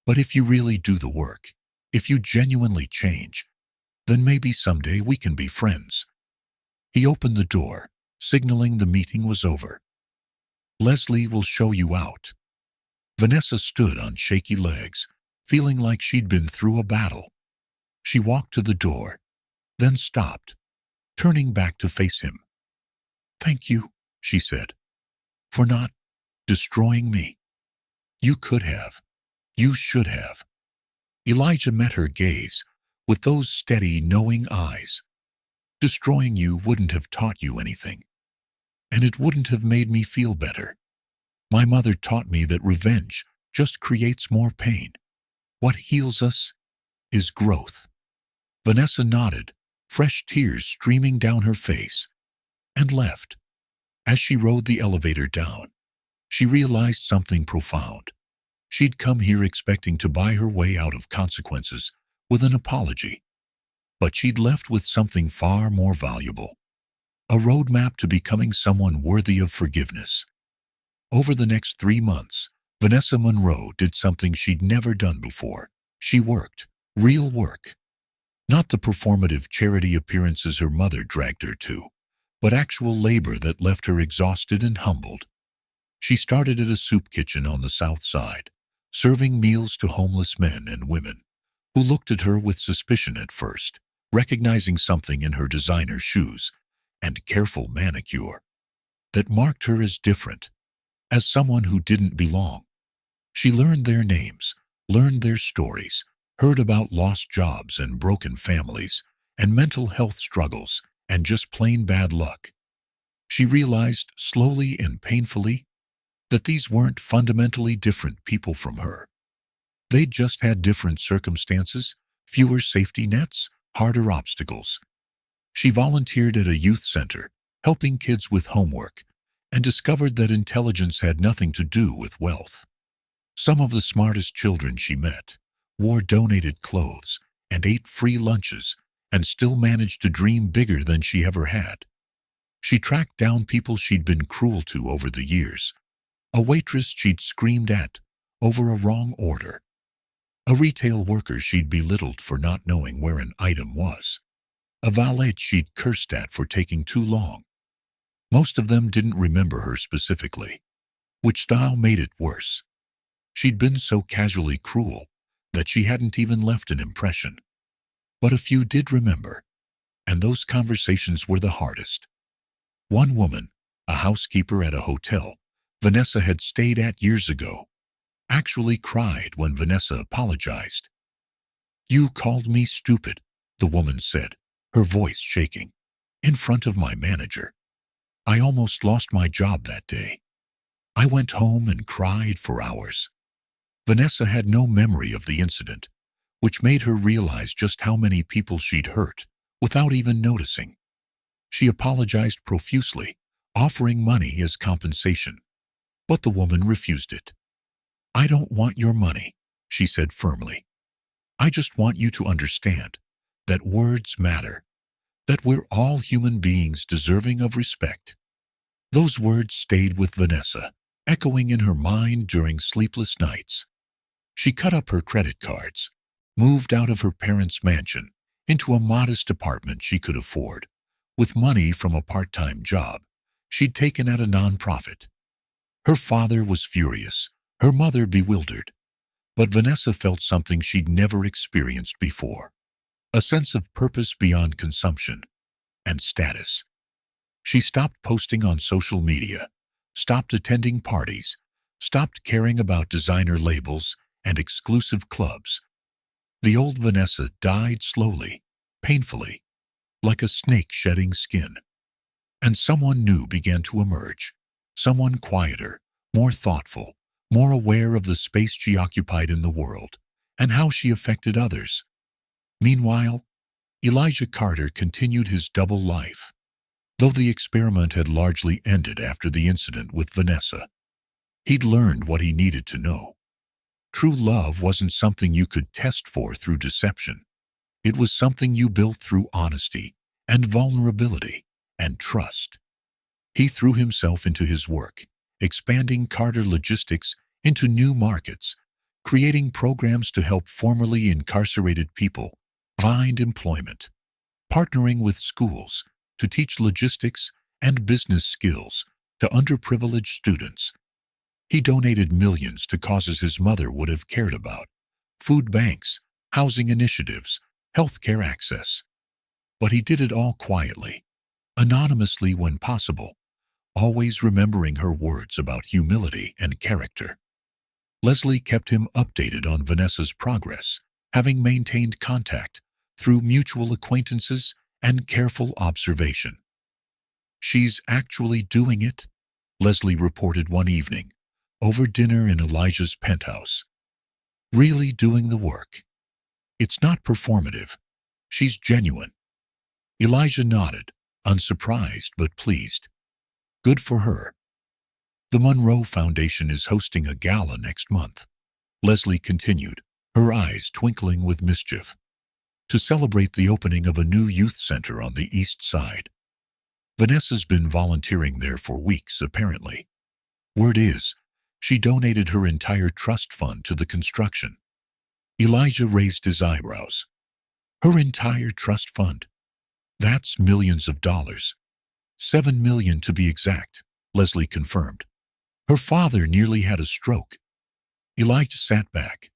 A: But if you really do the work, if you genuinely change, then maybe someday we can be friends. He opened the door, signaling the meeting was over. Leslie will show you out. Vanessa stood on shaky legs, feeling like she'd been through a battle. She walked to the door, then stopped, turning back to face him. Thank you, she said, for not destroying me. You could have. You should have. Elijah met her gaze with those steady, knowing eyes. Destroying you wouldn't have taught you anything, and it wouldn't have made me feel better. My mother taught me that revenge just creates more pain. What heals us is growth. Vanessa nodded, fresh tears streaming down her face, and left. As she rode the elevator down, she realized something profound. She'd come here expecting to buy her way out of consequences with an apology, but she'd left with something far more valuable. A roadmap to becoming someone worthy of forgiveness. Over the next 3 months, Vanessa Monroe did something she'd never done before. She worked. Real work. Not the performative charity appearances her mother dragged her to, but actual labor that left her exhausted and humbled. She started at a soup kitchen on the south side, serving meals to homeless men and women who looked at her with suspicion at first, recognizing something in her designer shoes and careful manicure that marked her as different, as someone who didn't belong. She learned their names, learned their stories, heard about lost jobs and broken families, and mental health struggles, and just plain bad luck. She realized slowly and painfully that these weren't fundamentally different people from her. They just had different circumstances, fewer safety nets, harder obstacles. She volunteered at a youth center, helping kids with homework, and discovered that intelligence had nothing to do with wealth. Some of the smartest children she met wore donated clothes and ate free lunches and still managed to dream bigger than she ever had. She tracked down people she'd been cruel to over the years, a waitress she'd screamed at over a wrong order, a retail worker she'd belittled for not knowing where an item was, a valet she'd cursed at for taking too long. Most of them didn't remember her specifically, which style made it worse. She'd been so casually cruel that she hadn't even left an impression. But a few did remember, and those conversations were the hardest. One woman, a housekeeper at a hotel Vanessa had stayed at years ago, actually cried when Vanessa apologized. "You called me stupid," the woman said, her voice shaking, "in front of my manager. I almost lost my job that day. I went home and cried for hours." Vanessa had no memory of the incident, which made her realize just how many people she'd hurt without even noticing. She apologized profusely, offering money as compensation, but the woman refused it. "I don't want your money," she said firmly. "I just want you to understand that words matter, that we're all human beings deserving of respect." Those words stayed with Vanessa, echoing in her mind during sleepless nights. She cut up her credit cards, moved out of her parents' mansion into a modest apartment she could afford, with money from a part-time job she'd taken at a nonprofit. Her father was furious, her mother bewildered, but Vanessa felt something she'd never experienced before, a sense of purpose beyond consumption and status. She stopped posting on social media, stopped attending parties, stopped caring about designer labels and exclusive clubs. The old Vanessa died slowly, painfully, like a snake shedding skin. And someone new began to emerge, someone quieter, more thoughtful, more aware of the space she occupied in the world and how she affected others. Meanwhile, Elijah Carter continued his double life, though the experiment had largely ended after the incident with Vanessa. He'd learned what he needed to know. True love wasn't something you could test for through deception. It was something you built through honesty and vulnerability and trust. He threw himself into his work, expanding Carter Logistics into new markets, creating programs to help formerly incarcerated people find employment, partnering with schools to teach logistics and business skills to underprivileged students. He donated millions to causes his mother would have cared about: food banks, housing initiatives, healthcare access. But he did it all quietly, anonymously when possible, always remembering her words about humility and character. Leslie kept him updated on Vanessa's progress, having maintained contact through mutual acquaintances and careful observation. "She's actually doing it," Leslie reported one evening, over dinner in Elijah's penthouse. "Really doing the work. It's not performative. She's genuine." Elijah nodded, unsurprised but pleased. "Good for her." "The Monroe Foundation is hosting a gala next month," Leslie continued, her eyes twinkling with mischief, "to celebrate the opening of a new youth center on the east side. Vanessa's been volunteering there for weeks, apparently. Word is, she donated her entire trust fund to the construction." Elijah raised his eyebrows. "Her entire trust fund? That's millions of dollars. $7 million to be exact," Leslie confirmed. Her father nearly had a stroke. Elijah sat back,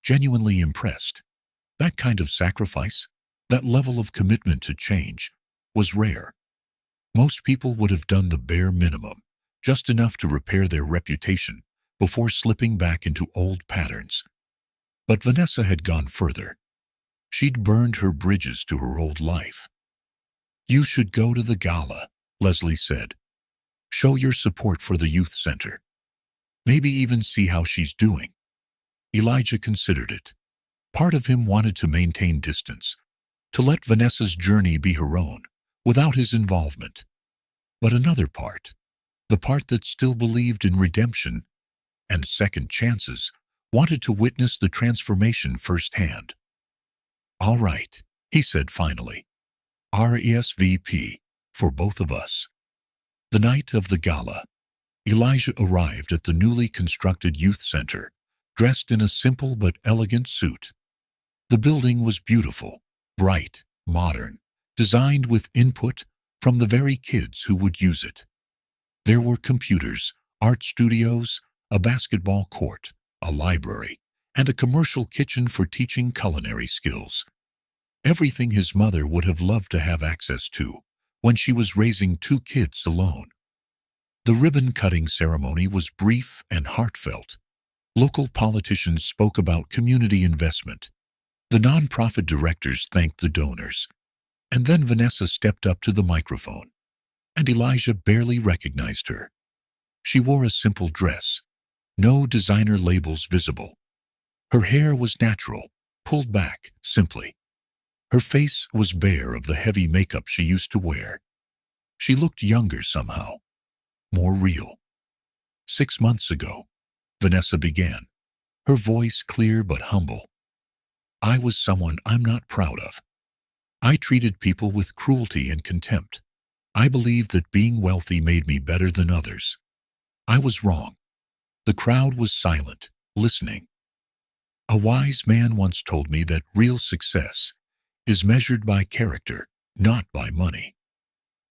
A: genuinely impressed. That kind of sacrifice, that level of commitment to change, was rare. Most people would have done the bare minimum, just enough to repair their reputation before slipping back into old patterns. But Vanessa had gone further. She'd burned her bridges to her old life. "You should go to the gala," Leslie said. "Show your support for the youth center. Maybe even see how she's doing." Elijah considered it. Part of him wanted to maintain distance, to let Vanessa's journey be her own, without his involvement. But another part, the part that still believed in redemption and second chances, wanted to witness the transformation firsthand. "All right," he said finally. "RESVP for both of us." The night of the gala, Elijah arrived at the newly constructed youth center, dressed in a simple but elegant suit. The building was beautiful, bright, modern, designed with input from the very kids who would use it. There were computers, art studios, a basketball court, a library, and a commercial kitchen for teaching culinary skills. Everything his mother would have loved to have access to when she was raising 2 kids alone. The ribbon-cutting ceremony was brief and heartfelt. Local politicians spoke about community investment. The nonprofit directors thanked the donors. And then Vanessa stepped up to the microphone, and Elijah barely recognized her. She wore a simple dress, no designer labels visible. Her hair was natural, pulled back simply. Her face was bare of the heavy makeup she used to wear. She looked younger somehow, more real. "6 months ago," Vanessa began, her voice clear but humble, "I was someone I'm not proud of. I treated people with cruelty and contempt. I believed that being wealthy made me better than others. I was wrong." The crowd was silent, listening. "A wise man once told me that real success is measured by character, not by money.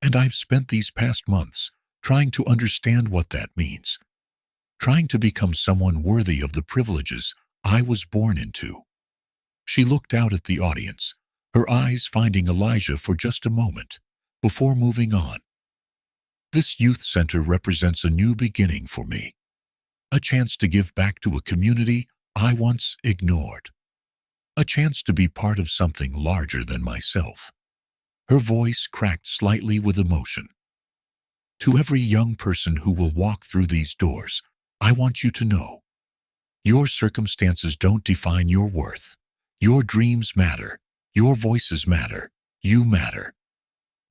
A: And I've spent these past months trying to understand what that means, trying to become someone worthy of the privileges I was born into." She looked out at the audience, her eyes finding Elijah for just a moment, before moving on. "This youth center represents a new beginning for me, a chance to give back to a community I once ignored, a chance to be part of something larger than myself." Her voice cracked slightly with emotion. "To every young person who will walk through these doors, I want you to know, your circumstances don't define your worth. Your dreams matter. Your voices matter. You matter."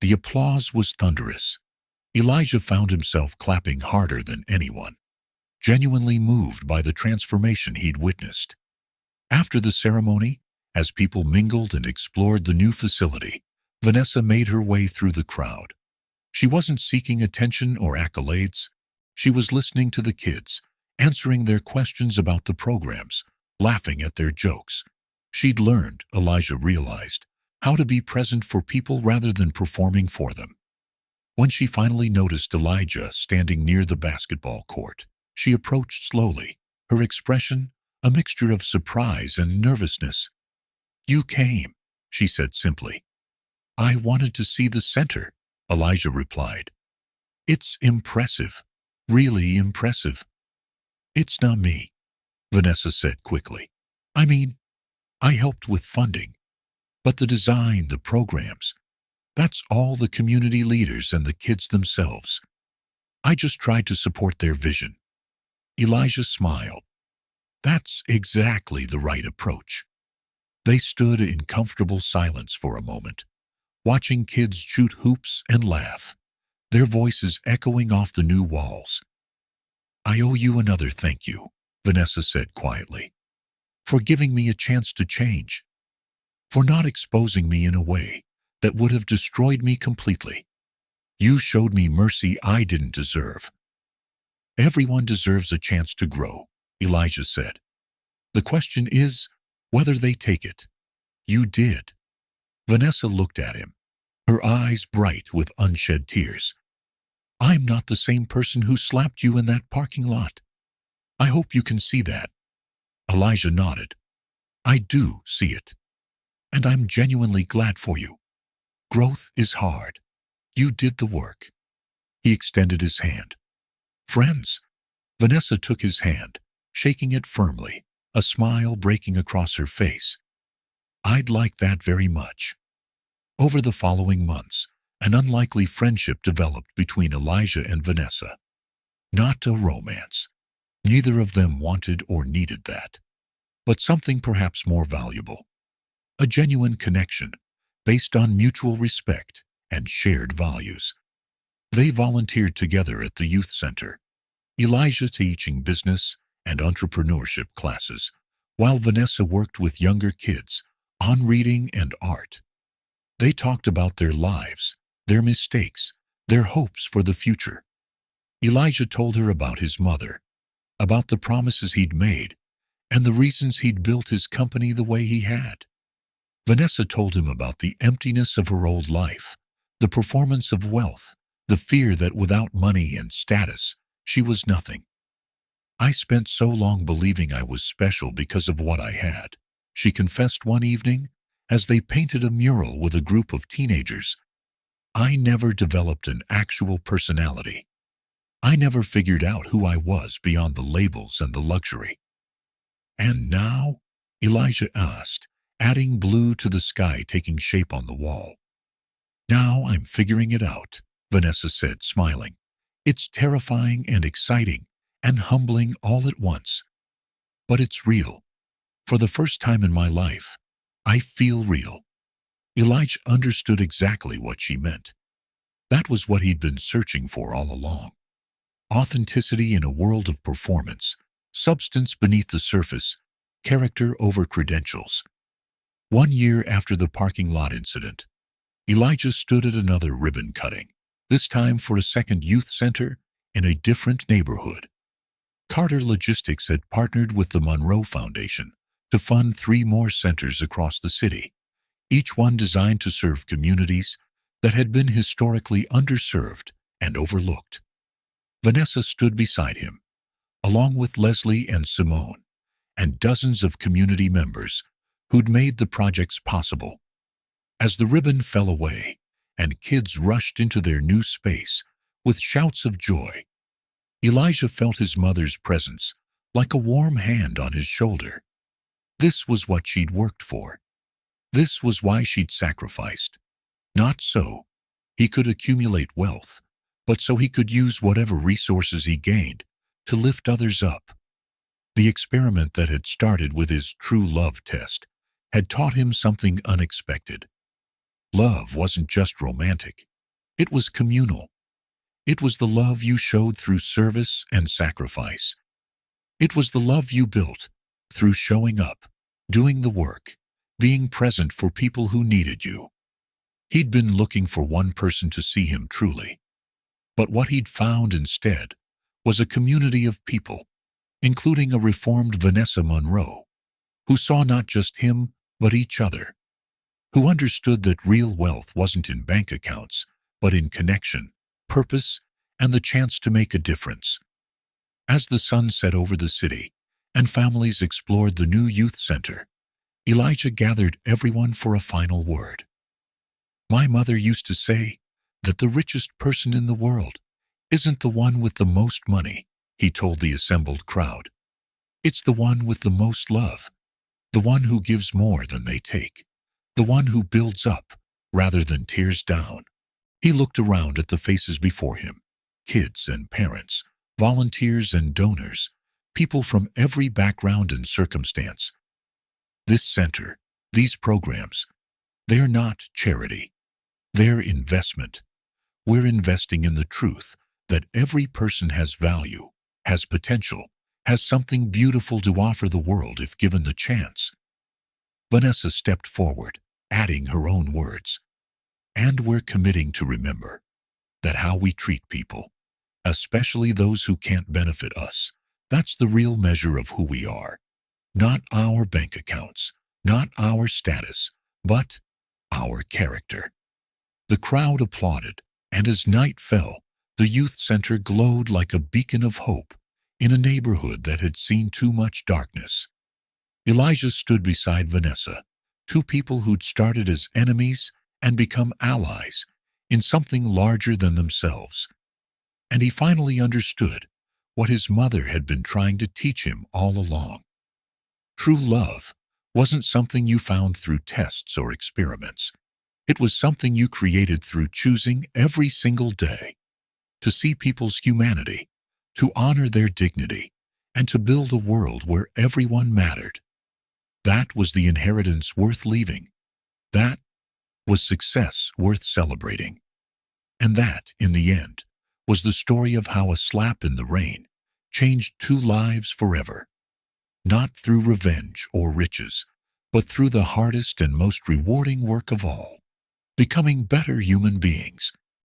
A: The applause was thunderous. Elijah found himself clapping harder than anyone, genuinely moved by the transformation he'd witnessed. After the ceremony, as people mingled and explored the new facility, Vanessa made her way through the crowd. She wasn't seeking attention or accolades. She was listening to the kids, answering their questions about the programs, laughing at their jokes. She'd learned, Elijah realized, how to be present for people rather than performing for them. When she finally noticed Elijah standing near the basketball court, she approached slowly, her expression a mixture of surprise and nervousness. "You came," she said simply. "I wanted to see the center," Elijah replied. "It's impressive, really impressive." "It's not me," Vanessa said quickly. "I mean, I helped with funding. But the design, the programs, that's all the community leaders and the kids themselves. I just tried to support their vision." Elijah smiled. "That's exactly the right approach." They stood in comfortable silence for a moment, watching kids shoot hoops and laugh, their voices echoing off the new walls. "I owe you another thank you," Vanessa said quietly, "for giving me a chance to change, for not exposing me in a way that would have destroyed me completely. You showed me mercy I didn't deserve." "Everyone deserves a chance to grow," Elijah said. "The question is whether they take it. You did." Vanessa looked at him, her eyes bright with unshed tears. I'm not the same person who slapped you in that parking lot. I hope you can see that." Elijah nodded. "I do see it. And I'm genuinely glad for you. Growth is hard. You did the work." He extended his hand. "Friends." Vanessa took his hand, shaking it firmly, a smile breaking across her face. "I'd like that very much." Over the following months, an unlikely friendship developed between Elijah and Vanessa. Not a romance. Neither of them wanted or needed that. But something perhaps more valuable. A genuine connection based on mutual respect and shared values. They volunteered together at the youth center, Elijah teaching business and entrepreneurship classes, while Vanessa worked with younger kids on reading and art. They talked about their lives, their mistakes, their hopes for the future. Elijah told her about his mother, about the promises he'd made, and the reasons he'd built his company the way he had. Vanessa told him about the emptiness of her old life, the performance of wealth, the fear that without money and status, she was nothing. "I spent so long believing I was special because of what I had," she confessed one evening as they painted a mural with a group of teenagers. "I never developed an actual personality. I never figured out who I was beyond the labels and the luxury." "And now?" Elijah asked, adding blue to the sky taking shape on the wall. "Now I'm figuring it out," Vanessa said, smiling. "It's terrifying and exciting and humbling all at once. But it's real. For the first time in my life, I feel real." Elijah understood exactly what she meant. That was what he'd been searching for all along. Authenticity in a world of performance, substance beneath the surface, character over credentials. 1 year after the parking lot incident, Elijah stood at another ribbon cutting, this time for a second youth center in a different neighborhood. Carter Logistics had partnered with the Monroe Foundation to fund 3 more centers across the city, each one designed to serve communities that had been historically underserved and overlooked. Vanessa stood beside him, along with Leslie and Simone, and dozens of community members who'd made the projects possible. As the ribbon fell away and kids rushed into their new space with shouts of joy, Elijah felt his mother's presence like a warm hand on his shoulder. This was what she'd worked for. This was why she'd sacrificed. Not so he could accumulate wealth, but so he could use whatever resources he gained to lift others up. The experiment that had started with his true love test had taught him something unexpected. Love wasn't just romantic. It was communal. It was the love you showed through service and sacrifice. It was the love you built through showing up, doing the work, being present for people who needed you. He'd been looking for one person to see him truly. But what he'd found instead was a community of people, including a reformed Vanessa Monroe, who saw not just him, but each other, who understood that real wealth wasn't in bank accounts, but in connection, purpose, and the chance to make a difference. As the sun set over the city and families explored the new youth center, Elijah gathered everyone for a final word. "My mother used to say that the richest person in the world isn't the one with the most money," he told the assembled crowd. "It's the one with the most love, the one who gives more than they take, the one who builds up rather than tears down." He looked around at the faces before him, kids and parents, volunteers and donors, people from every background and circumstance. This center, these programs, they're not charity. They're investment. We're investing in the truth that every person has value, has potential, has something beautiful to offer the world if given the chance. Vanessa stepped forward, adding her own words. "And we're committing to remember that how we treat people, especially those who can't benefit us, that's the real measure of who we are. Not our bank accounts, not our status, but our character." The crowd applauded, and as night fell, The youth center glowed like a beacon of hope in a neighborhood that had seen too much darkness. Elijah stood beside Vanessa, two people who'd started as enemies and become allies in something larger than themselves. And he finally understood what his mother had been trying to teach him all along. True love wasn't something you found through tests or experiments. It was something you created through choosing every single day to see people's humanity, to honor their dignity, and to build a world where everyone mattered. That was the inheritance worth leaving. That was success worth celebrating. And that, in the end, was the story of how a slap in the rain changed two lives forever. Not through revenge or riches, but through the hardest and most rewarding work of all, becoming better human beings